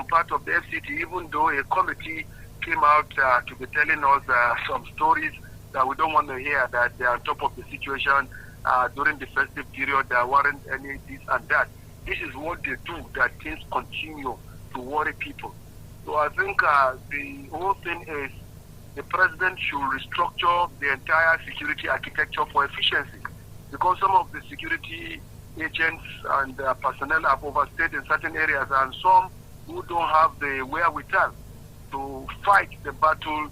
part of the FCT, even though a committee came out to be telling us some stories that we don't want to hear, that they are on top of the situation during the festive period, there weren't any this and that. This is what they do, that things continue to worry people. So I think the whole thing is the president should restructure the entire security architecture for efficiency, because some of the security agents and personnel have overstayed in certain areas, and some who don't have the wherewithal to fight the battle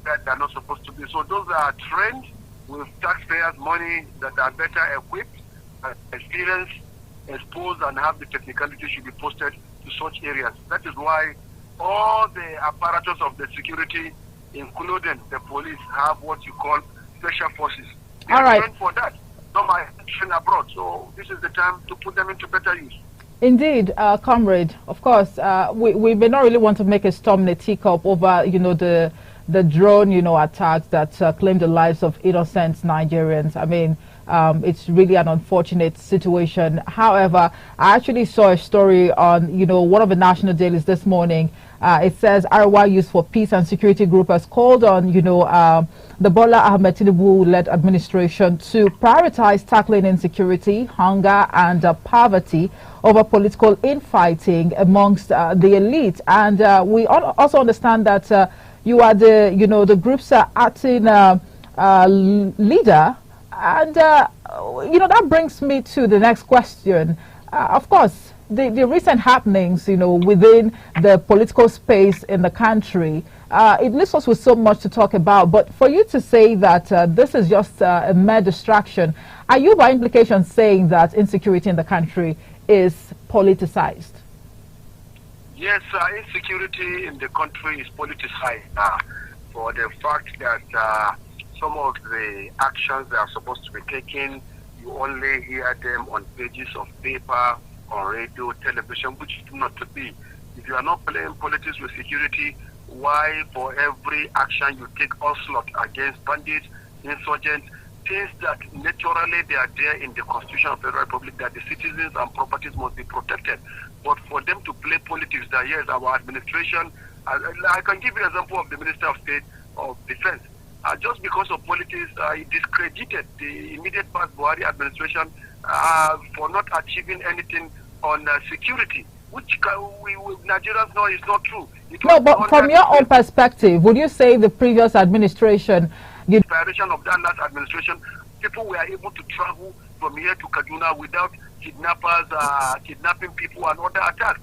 that they're not supposed to be. So those are trained with taxpayers' money that are better equipped, experienced, exposed, and have the technicality should be posted to such areas. That is why all the apparatus of the security, including the police, have what you call special forces. They are trained for that. Some are trained abroad. So this is the time to put them into better use. Indeed, comrade. Of course, we may not really want to make a storm in a teacup over, the drone, attacks that claim the lives of innocent Nigerians. I mean, it's really an unfortunate situation. However, I actually saw a story on, one of the national dailies this morning. It says Arawa Youth for Peace and Security Group has called on, the Bola Ahmed Tinubu-led administration to prioritize tackling insecurity, hunger, and poverty over political infighting amongst the elite. And we also understand that you are the group's acting leader. And, that brings me to the next question. Of course, the recent happenings, within the political space in the country, it leaves us with so much to talk about. But for you to say that this is just a mere distraction, are you by implication saying that insecurity in the country is politicized? Yes, insecurity in the country is politicized for the fact that some of the actions that are supposed to be taken, you only hear them on pages of paper, on radio, television, which do not to be. If you are not playing politics with security, why for every action you take onslaught against bandits, insurgents, things that naturally they are there in the Constitution of the Federal Republic, that the citizens and properties must be protected. But for them to play politics, that yes, our administration, I can give you an example of the Minister of State of Defense. Just because of politics, he discredited the immediate past Buhari administration for not achieving anything on security, which we Nigerians know is not true. No, but from your own perspective, would you say the previous administration... The inspiration of that last administration, people were able to travel from here to Kaduna without kidnappers kidnapping people and other attacks.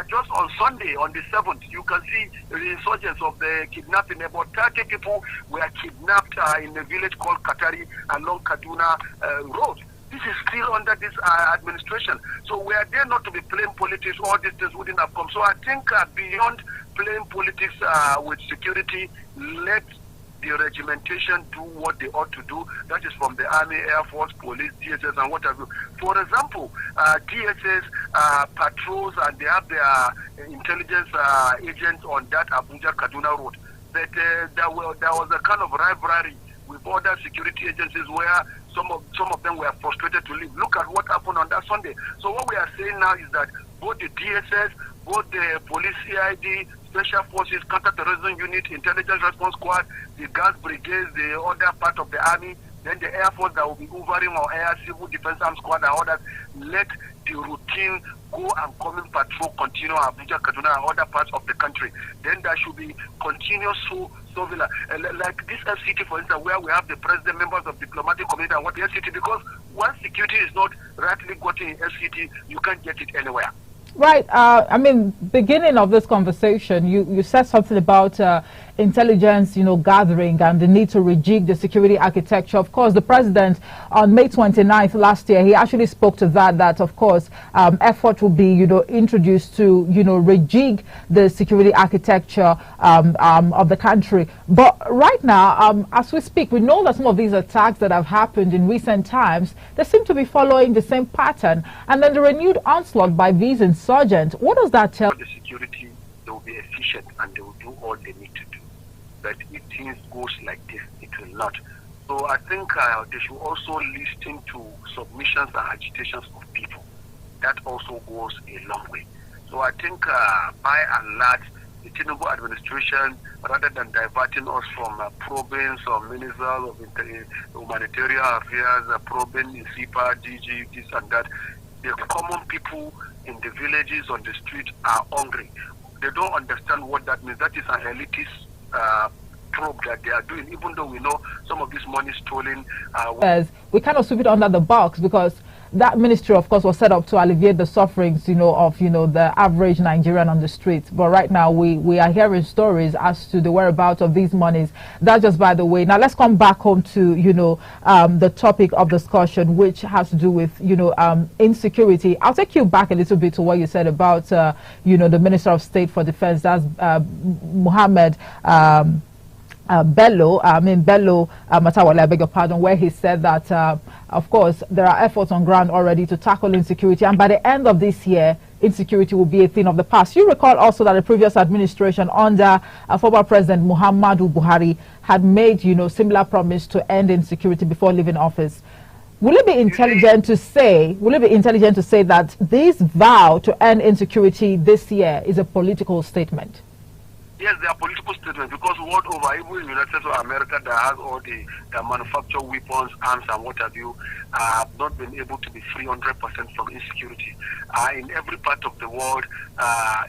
Just on Sunday, on the 7th, you can see the resurgence of the kidnapping. About 30 people were kidnapped in a village called Katari along Kaduna Road. This is still under this administration. So we are there not to be playing politics. All these things wouldn't have come. So I think beyond playing politics with security, let the regimentation do what they ought to do. That is from the Army, Air Force, Police, DSS, and what have you. For example, DSS patrols and they have their intelligence agents on that Abuja-Kaduna road. But there was a kind of rivalry with other security agencies where some of them were frustrated to leave. Look at what happened on that Sunday. So what we are saying now is that both the DSS, both the police CID, Special Forces, Counter-Terrorism Unit, Intelligence Response Squad, the gas brigades, the other part of the Army, then the Air Force that will be hovering on air, Civil Defense Armed Squad and others, let the routine go and coming patrol continue Abuja, Kaduna and other parts of the country. Then there should be continuous surveillance. Like this FCT, for instance, where we have the president, members of diplomatic community and what the FCT, because once security is not rightly gotten in FCT, you can't get it anywhere. Right. I mean, beginning of this conversation, you said something about intelligence, gathering and the need to rejig the security architecture. Of course, the president on May 29th last year, he actually spoke to that of course, effort will be, introduced to, rejig the security architecture of the country. But right now, as we speak, we know that some of these attacks that have happened in recent times, they seem to be following the same pattern. And then the renewed onslaught by these insurgents, what does that tell? The security, they will be efficient and they will do all they need to do. But if things goes like this, it will not. So I think they should also listen to submissions and agitations of people. That also goes a long way. So So I think by and large, the Tinubu administration, rather than diverting us from probing some ministers of humanitarian affairs, probing in CIPA, DG, this and that, the common people in the villages on the street are hungry. They don't understand what that means. That is an elitist probe that they are doing, even though we know some of this money stolen. Yes, we kind of sweep it under the box because that ministry, of course, was set up to alleviate the sufferings, of, the average Nigerian on the streets. But right now, we are hearing stories as to the whereabouts of these monies. That's just by the way. Now, let's come back home to, the topic of discussion, which has to do with, insecurity. I'll take you back a little bit to what you said about, the Minister of State for Defense, that's Mohammed Bello Matawale, I beg your pardon, where he said that, of course, there are efforts on ground already to tackle insecurity, and by the end of this year, insecurity will be a thing of the past. You recall also that the previous administration under former President Muhammadu Buhari had made, similar promise to end insecurity before leaving office. Will it be intelligent to say that this vow to end insecurity this year is a political statement? Yes, they are political statements because world over, even in the United States of America, that has all the manufacture weapons, arms, and what have you, have not been able to be free 100% from insecurity. In every part of the world,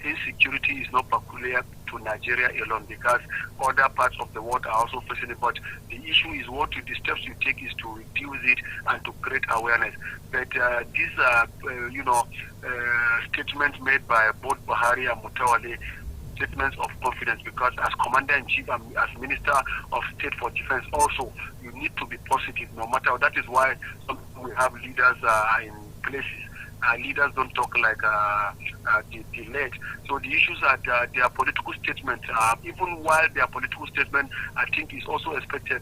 insecurity is not peculiar to Nigeria alone because other parts of the world are also facing it. But the issue is the steps you take is to reduce it and to create awareness. But these, statements made by both Buhari and Mutawale, statements of confidence, because as Commander-in-Chief and as Minister of State for Defense also, you need to be positive no matter what. That is why we have leaders in places. Leaders don't talk like the led. So the issues are their political statement. Even while their political statement, I think is also expected,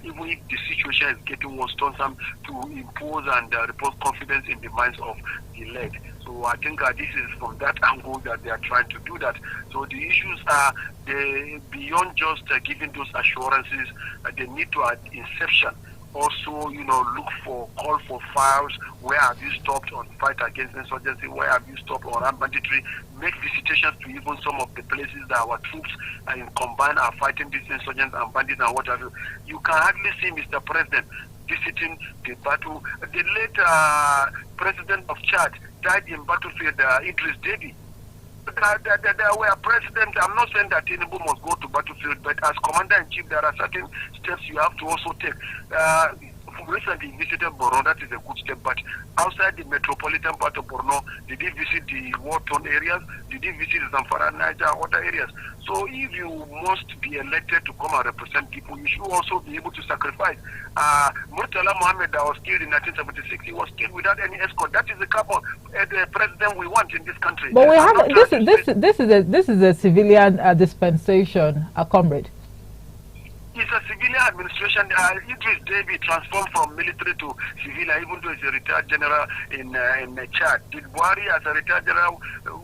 even if the situation is getting worse, to impose and repose confidence in the minds of the led. So I think this is from that angle that they are trying to do that. So the issues are beyond just giving those assurances. They need to, at inception, also, call for files. Where have you stopped on fight against insurgency? Where have you stopped on armed banditry? Make visitations to even some of the places that our troops combined are fighting these insurgents and bandits and what have you. You can hardly see Mr. President visiting the battle. The late president of Chad died in battlefield, Idris Deby. There were president. I'm not saying that Tinubu must go to battlefield, but as Commander-in-Chief, there are certain steps you have to also take. Recently visited Borno, that is a good step, but outside the metropolitan part of Borno, did he visit the war-torn areas? Did he visit Zamfara, Niger, other areas? So if you must be elected to come and represent people, you should also be able to sacrifice. Murtala Mohammed that was killed in 1976, he was killed without any escort. That is the the president we want in this country. But we have this is a civilian dispensation, comrade. It's a civilian administration. Idris Deby transformed from military to civilian, even though he's a retired general in Chad. Did Buhari, as a retired general,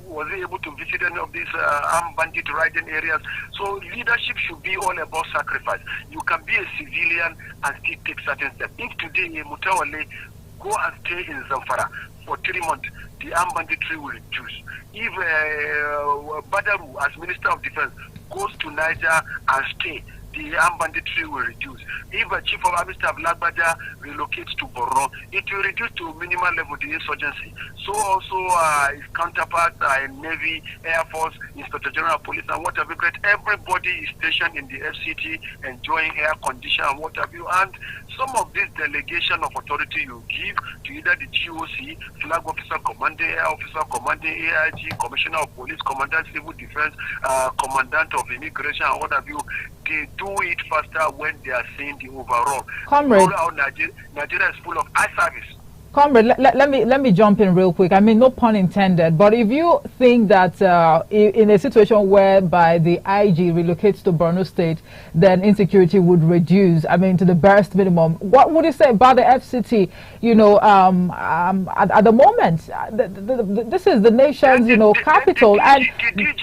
was he able to visit any of these armed bandit riding areas? So leadership should be all about sacrifice. You can be a civilian and still take certain steps. If today Mutawale go and stay in Zamfara for 3 months, the armed banditry will reduce. If Badaru, as Minister of Defense, goes to Niger and stay, the armed banditry will reduce. If a Chief of Army Staff Lagbaja relocates to Borno, it will reduce to minimal level the insurgency. So also his counterparts in Navy, Air Force, Inspector General of Police, and what have you. Everybody is stationed in the FCT, enjoying air condition and what have you. And some of this delegation of authority you give to either the GOC, Flag Officer, Commanding Air Officer, Commanding AIG, Commissioner of Police, Commandant Civil Defense, Commandant of Immigration, and what have you, they do it faster when they are seeing the overall. Comrade, Nigeria is full of eye service. Comrade, let me jump in real quick. I mean, no pun intended. But if you think that in a situation whereby the IG relocates to Borno State, then insecurity would reduce, I mean, to the barest minimum, what would you say about the FCT? At the moment, this is the nation's, capital, and the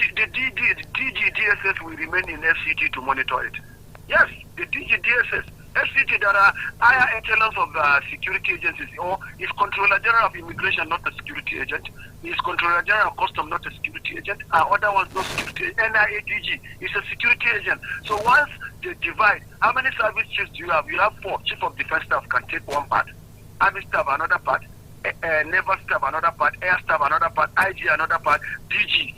DGDSS will remain in FCT to monitor it. Yes, the DGDSS. FCT, there are higher echelons of security agencies, or is Controller General of Immigration not a security agent? Is Controller General of Custom not a security agent? Other ones not security. NIADG is a security agent. So once they divide, how many service chiefs do you have? You have 4. Chief of Defense Staff can take one part, Army Staff another part, Naval Staff another part, Air Staff another part, IG another part, DG.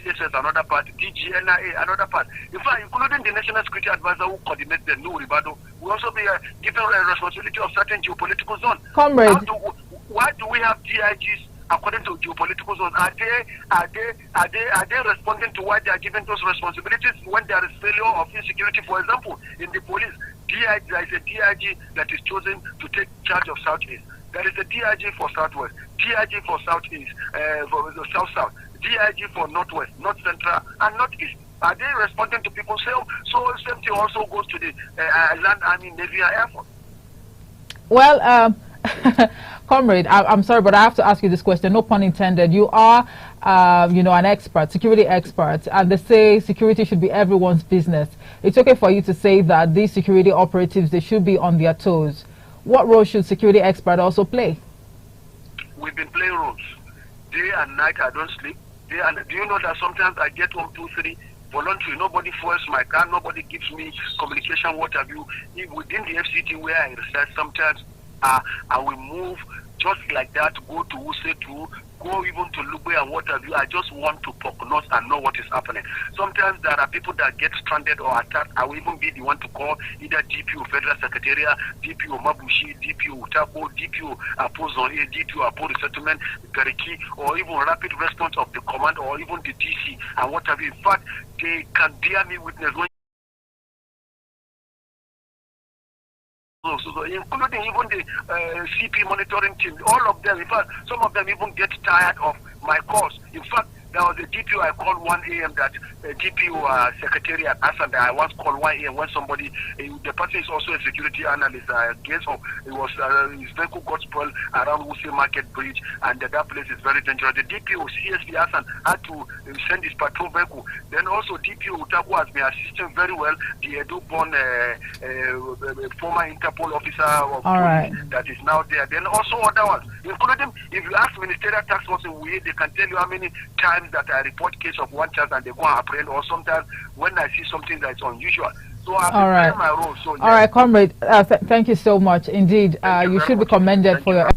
TSS another part, DGNIA another part. In fact, including the National Security Advisor who coordinates the new Ribado, will also be given a responsibility of certain geopolitical zones. Comrade. Why do we have DIGs according to geopolitical zones? Are they responding to why they are given those responsibilities when there is failure of insecurity? For example, in the police, there is a DIG that is chosen to take charge of Southeast. There is a DIG for Southwest, DIG for Southeast, for the South-South, DIG for Northwest, North Central, and Northeast. Are they responding to people's help? So same thing also goes to the Land Army, Navy, and Air Force. Well, Comrade, I'm sorry, but I have to ask you this question. No pun intended. You are, an expert, security expert, and they say security should be everyone's business. It's okay for you to say that these security operatives, they should be on their toes. What role should security expert also play? We've been playing roles. Day and night, I don't sleep. Do you know that sometimes I get 1, 2, 3 voluntary? Nobody fuels my car. Nobody gives me communication. What have you? Within the FCT where I research, sometimes I will move just like that, go to Wuse to go even to Lugbe and what have you. I just want to prognose and know what is happening. Sometimes there are people that get stranded or attacked. I will even be the one to call either DPO Federal Secretariat, DPO Mabushi, DPO Utako, DPO Apozon A, DPO Apo Resettlement, Gariki, or even rapid response of the command or even the DC and what have you. In fact, they can bear me witness when including even the CP monitoring team, all of them. In fact, some of them even get tired of my calls. In fact, there was a DPO I called 1 a.m. that DPO Secretariat asked, and I once called 1 a.m. when somebody, the person is also a security analyst, guess of, it was, his vehicle got spoiled around Wuse Market Bridge, and that place is very dangerous. The DPO, CSP Hassan, had to send his patrol vehicle. Then also DPO Utaku has been assisting very well, the Edo-born former Interpol officer of police that is now there. Then also other ones, including, if you ask Ministerial Task Force, they can tell you how many times that I report case of one child and they go and apprehend, or sometimes when I see something that's unusual. So I've been playing my role. So, yes. All right, Comrade, thank you so much. Indeed, you should be commended for your